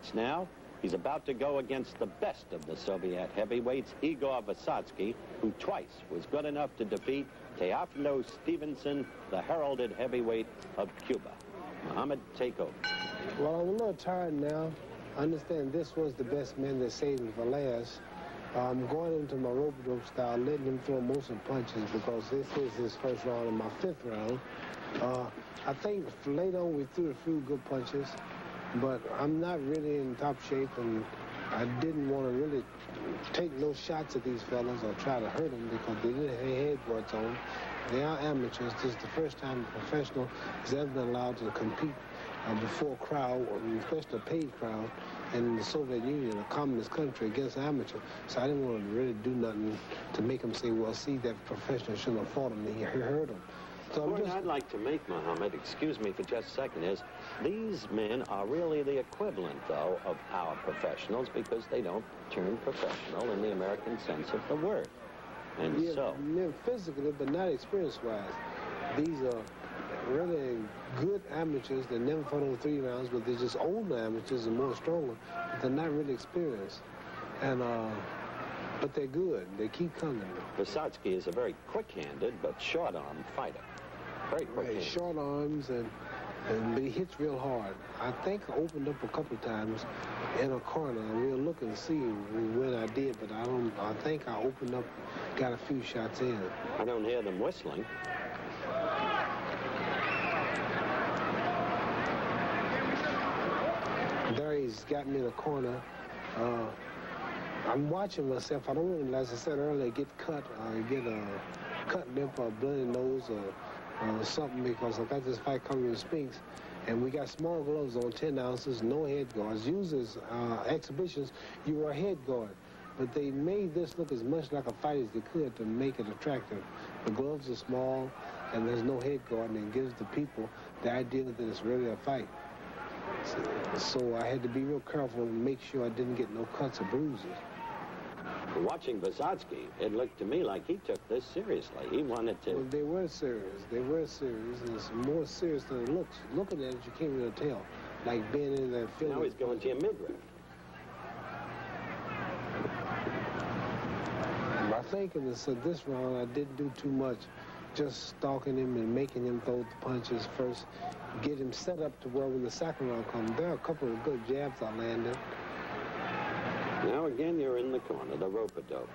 match now. He's about to go against the best of the Soviet heavyweights, Igor Vysotsky, who twice was good enough to defeat Teofilo Stevenson, the heralded heavyweight of Cuba. Muhammad, take over. Well, I'm a little tired now. I understand this was the best man that saved him for last. I'm going into my rope-a-dope style, letting him throw most of the punches because this is his first round and my fifth round. I think later on we threw a few good punches, but I'm not really in top shape, and I didn't want to really take no shots at these fellas or try to hurt them because they didn't have head guards on. They are amateurs. This is the first time a professional has ever been allowed to compete before a crowd, especially a paid crowd, in the Soviet Union, a communist country, against an amateur. So I didn't want to really do nothing to make them say, well, see, that professional shouldn't have fought him. He hurt him. So The point I'd like to make, Muhammad, excuse me for just a second, is these men are really the equivalent, though, of our professionals because they don't turn professional in the American sense of the word. And yeah, so... men physically, but not experience-wise. These are really good amateurs that never fought over 3 rounds, but they're just older amateurs and more stronger, but they're not really experienced. And, but they're good. They keep coming. Vysotsky is a very quick-handed but short-armed fighter. Very quick-handed. Right, short arms, but he hits real hard. I think I opened up a couple of times in a corner. We'll look and see when I did, but I think I opened up, got a few shots in. I don't hear them whistling. There he's got me in a corner. I'm watching myself. I don't want to, as I said earlier, get cut or get a cut lip or bloody nose or something because I got this fight coming in Spinks, and we got small gloves on, 10 ounces, no head guards. Usually exhibitions, you wear a head guard, but they made this look as much like a fight as they could to make it attractive. The gloves are small, and there's no head guard, and it gives the people the idea that it's really a fight. So I had to be real careful and make sure I didn't get no cuts or bruises. Watching Vysotsky, it looked to me like he took this seriously. He wanted to... Well, they were serious. They were serious. And it's more serious than it looks. Looking at it, you can't really tell. Like being in that film. Now he's going to your midriff. I think in this round, I didn't do too much. Just stalking him and making him throw the punches first. Get him set up to where when the second round comes, there are a couple of good jabs I landed. Now again, you're in the corner, the rope-a-dope.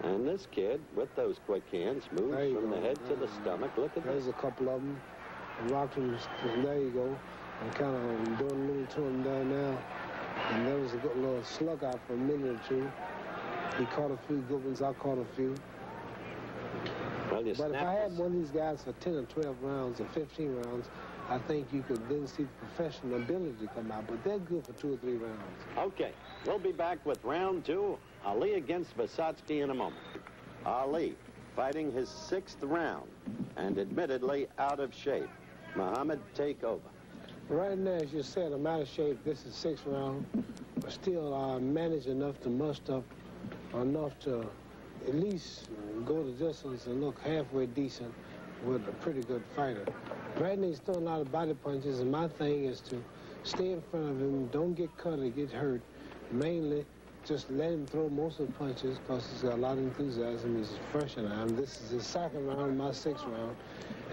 And this kid, with those quick hands, moves from the head to the stomach. Look at There's this. a couple of them. I rocked him. There you go. I'm kind of doing a little to him there now. And there was a good little slug out for a minute or two. He caught a few good ones. I caught a few. Well, But if I had one of these guys for 10 or 12 rounds or 15 rounds, I think you could then see the professional ability come out. But they're good for 2 or 3 rounds. Okay, we'll be back with round 2, Ali against Vysotsky in a moment. Ali fighting his 6th round and admittedly out of shape. Muhammad, take over. Right now, as you said, I'm out of shape. This is 6th round. But still, I managed enough to muster up enough to at least go the distance and look halfway decent with a pretty good fighter. Right now, he's throwing a lot of body punches, and my thing is to stay in front of him, don't get cut or get hurt. Mainly, just let him throw most of the punches because he's got a lot of enthusiasm. He's fresh in him. This is his 2nd round, my 6th round.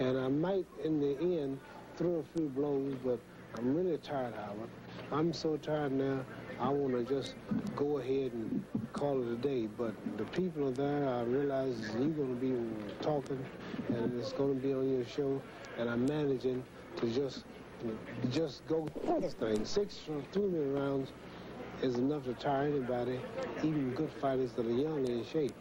And I might, in the end, throw a few blows, but I'm really tired, Howard. I'm so tired now, I want to just go ahead and call it a day. But the people are there. I realize you're going to be talking, and it's going to be on your show. And I'm managing to just go through this thing. 6 or 3 minute rounds is enough to tire anybody, even good fighters that are young and in shape.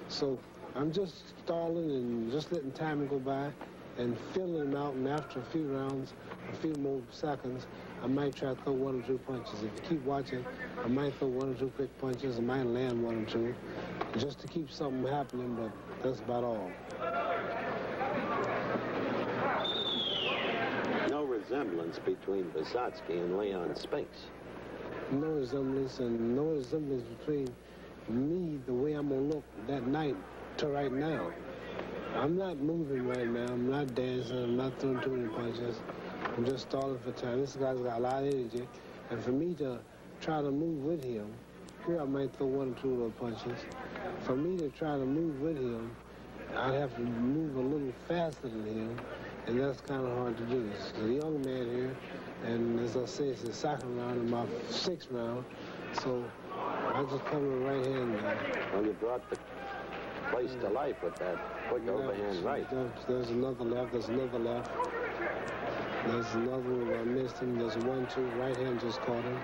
So I'm just stalling and just letting time go by and filling them out. And after a few rounds, a few more seconds, I might try to throw 1 or 2 punches. If you keep watching, I might throw 1 or 2 quick punches. I might land 1 or 2 just to keep something happening, but that's about all. No resemblance between Vysotsky and Leon Spinks. No resemblance, and no resemblance between me, the way I'm going to look that night, to right now. I'm not moving right now. I'm not dancing. I'm not throwing too many punches. I'm just stalling for time. This guy's got a lot of energy. And for me to try to move with him, here I might throw 1 or 2 little punches. For me to try to move with him, I'd have to move a little faster than him, and that's kind of hard to do. It's a young man here, and as I say, it's the second round and my 6th round, so I just come with right hand there. Well, you brought the place to life with that quick overhand right. There's another left, there's another left. There's another one I missed him. There's 1, 2, right hand just caught him.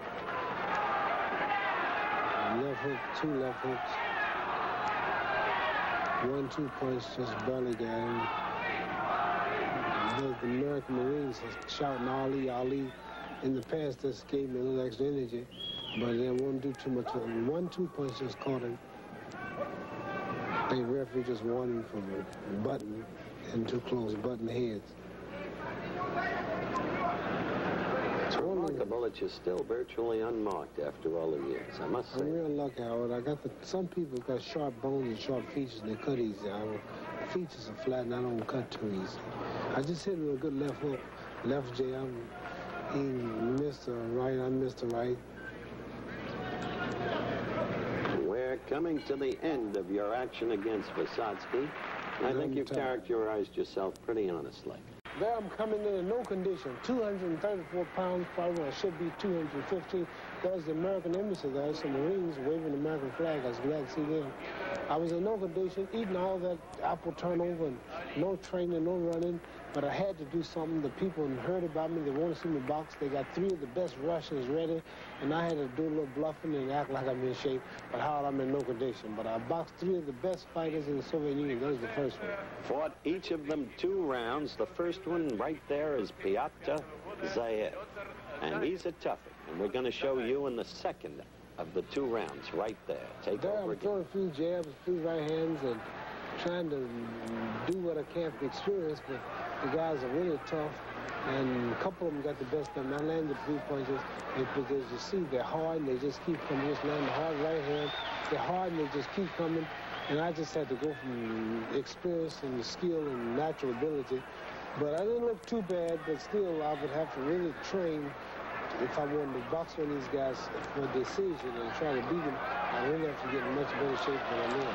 Left hook, 2 left hooks. 1, 2 punch, just barely got him. The American Marines are shouting Ali, Ali. In the past, this gave me a little extra energy, but they won't do too much. 1, 2 punch just caught him. The referee just warned him from button and too close, button heads. It's remarkable that you're still virtually unmarked after all the years, I must say. I'm real lucky, Howard. Some people got sharp bones and sharp features, and they cut easy. The features are flat, and I don't cut too easy. I just hit him with a good left hook, left jab. He missed the right, I missed the right. We're coming to the end of your action against Vysotsky. I think you've characterized yourself pretty honestly. There I'm coming in no condition. 234 pounds, probably I should be 250. There's the American embassy there, some Marines waving the American flag. I was glad to see them. I was in no condition, eating all that apple turnover and no training, no running, but I had to do something. The people heard about me, they want to see me box. They got 3 of the best Russians ready, and I had to do a little bluffing and act like I'm in shape, but Howard, I'm in no condition. But I boxed 3 of the best fighters in the Soviet Union. That was the first one. Fought each of them 2 rounds. The first one right there is Pyotr Zayev, and he's a toughie, and we're going to show you in the second of the 2 rounds right there. Take over I'm throwing a few jabs, a few right hands, and trying to do what I can for experience, but the guys are really tough, and a couple of them got the best of them. I landed 3 punches, but as you see, they're hard, and they just keep coming. Just land the hard right hand. They're hard, and they just keep coming, and I just had to go from experience and skill and natural ability. But I didn't look too bad, but still, I would have to really train if I wanted to box one of these guys for a decision and try to beat them. I really have to get in much better shape than I'm in.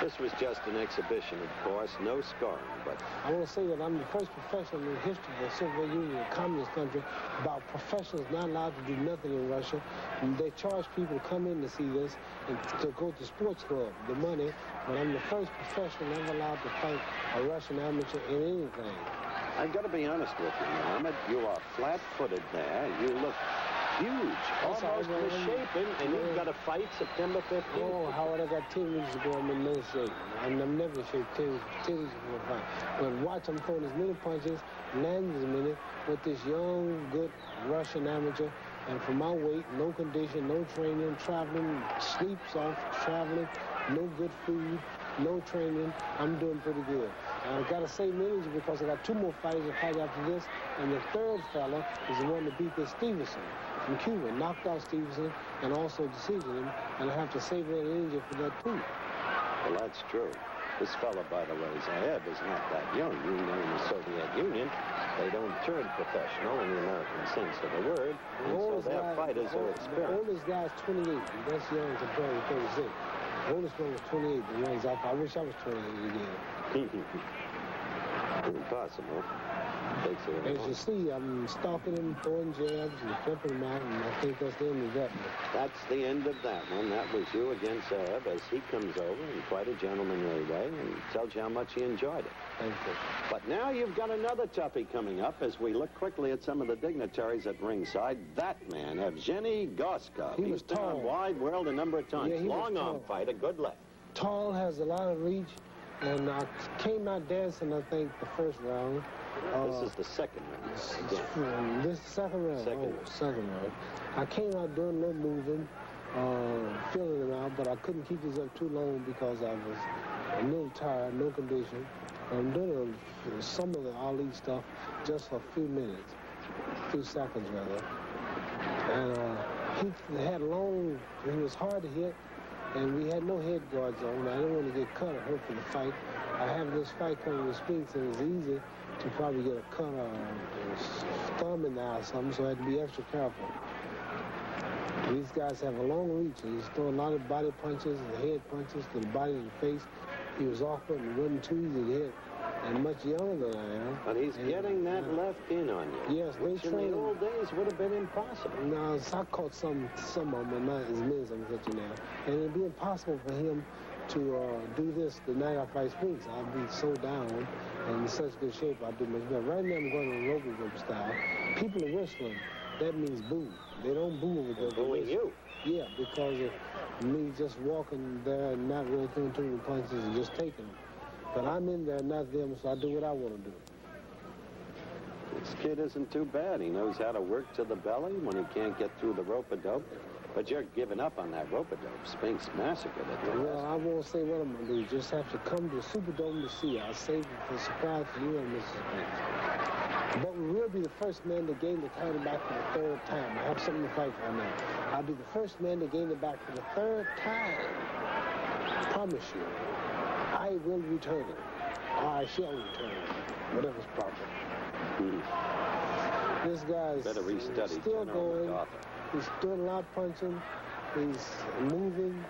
This was just an exhibition, of course, no scoring, but... I want to say that I'm the first professional in the history of the Soviet Union, a communist country, about professionals not allowed to do nothing in Russia. And they charge people to come in to see this and to go to sports club, the money. But I'm the first professional ever allowed to fight a Russian amateur in anything. I've got to be honest with you, Muhammad. You are flat-footed there. You look huge, almost misshapen, and you've got to fight September 15th. Oh, Howard, I got 10 minutes ago. I'm in no shape. I'm never in shape 10 minutes before a fight. But watch, I'm throwing as many punches, land as many, with this young, good Russian amateur. And for my weight, no condition, no training, traveling, sleeps off, traveling, no good food, no training. I'm doing pretty good. I got to save energy because I got 2 more fighters to fight after this, and the third fella is the one that beat this Stevenson from Cuba, knocked out Stevenson, and also decisioned him, and I have to save that energy for that too. Well, that's true. This fella, by the way, Zayev, is not that young. You know, in the Soviet Union, they don't turn professional in the American sense of the word, and so their fighters are experienced. The oldest guy is 28, and that's young compared to 36. The oldest one was 28, the ones I wish I was 28 again. Impossible. Takes a As you see, I'm stalking him, throwing jabs, and flipping him out, and I think that's the end of that one. That's the end of that one. That was you against Zayev as he comes over in quite a gentlemanly way and tells you how much he enjoyed it. Thank you. But now you've got another toughie coming up as we look quickly at some of the dignitaries at ringside. That man, Evgeny Gorskov. He was He's been tall. on Wide World a number of times. Yeah, he was Long arm tall. fighter, good left. Tall, has a lot of reach, and I came out dancing, I think, the first round. This is the second round. This is the second round? Second round. I came out doing a little moving, filling him out, but I couldn't keep this up too long because I was a little tired, no condition. I'm doing some of the Ali stuff just for a few minutes, few seconds rather. And he had long, he was hard to hit, and we had no head guards on. I didn't want to get cut or hurt for the fight. I have this fight coming to Spinks, and it's easy to probably get a cut or a thumb in the eye or something, so I had to be extra careful. These guys have a long reach, and he's throwing a lot of body punches and head punches to the body and the face. He was awkward and wasn't too easy to hit, and much younger than I am. But he's getting that left in on you. Yes, which in the old days would have been impossible. No, I caught some of them, not as many as I'm catching now. And it'd be impossible for him to do this the night I fight Spinks. I'd be so down and in such good shape, I'd do much better. Right now, I'm going to rope grip style. People are whistling. That means boo. They don't boo over there. They're booing you. Yeah, because of me just walking there and not really throwing too many punches and just taking them. But I'm in there, not them, so I do what I want to do. This kid isn't too bad. He knows how to work to the belly when he can't get through the rope-a-dope. But you're giving up on that rope-a-dope. Spinks massacred it. Well, I won't say what I'm going to do. You just have to come to the Superdome to see. I'll save it for a surprise for you and Mrs. Spinks. But we will be the first man to gain the title back for the third time. I have something to fight for now. I'll be the first man to gain it back for the third time. I promise you. I will return it. Or I shall return it. Whatever's proper. This guy's still going. He's doing a lot of punching. He's moving.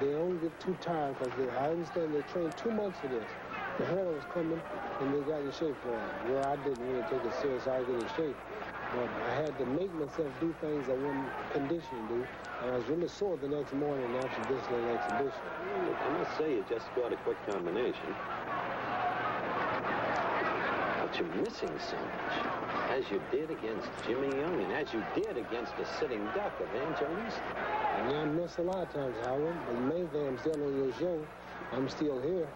They don't get too tired because I understand they trained 2 months for this. The hair was coming and they got in shape for it. Well, I didn't really take it serious. I get in shape. But I had to make myself do things I wasn't conditioned to do. And I was really sore the next morning after this little exhibition. I must say you just scored a quick combination. But you're missing so much. As you did against Jimmy Young and as you did against the sitting duck of Evangelista. And I miss a lot of times, Howard. But the main thing, I'm still on your show. I'm still here.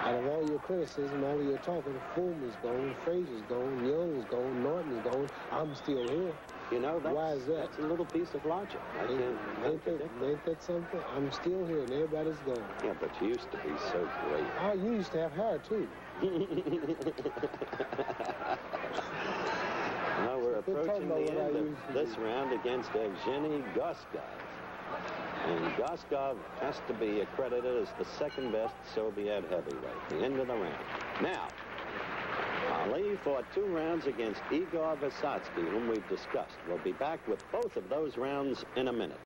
Out of all your criticism, all of your talking, Fulton's gone, Frazier's gone, Young is gone, Norton is gone. I'm still here. You know, why is that? That's a little piece of logic. Ain't that something? I'm still here and everybody's gone. Yeah, but you used to be so great. Oh, you used to have hair, too. Now we're approaching the end of this round against Evgeny Goskov. And Goskov has to be accredited as the second best Soviet heavyweight. The end of the round. Now, Ali fought 2 rounds against Igor Vysotsky, whom we've discussed. We'll be back with both of those rounds in a minute.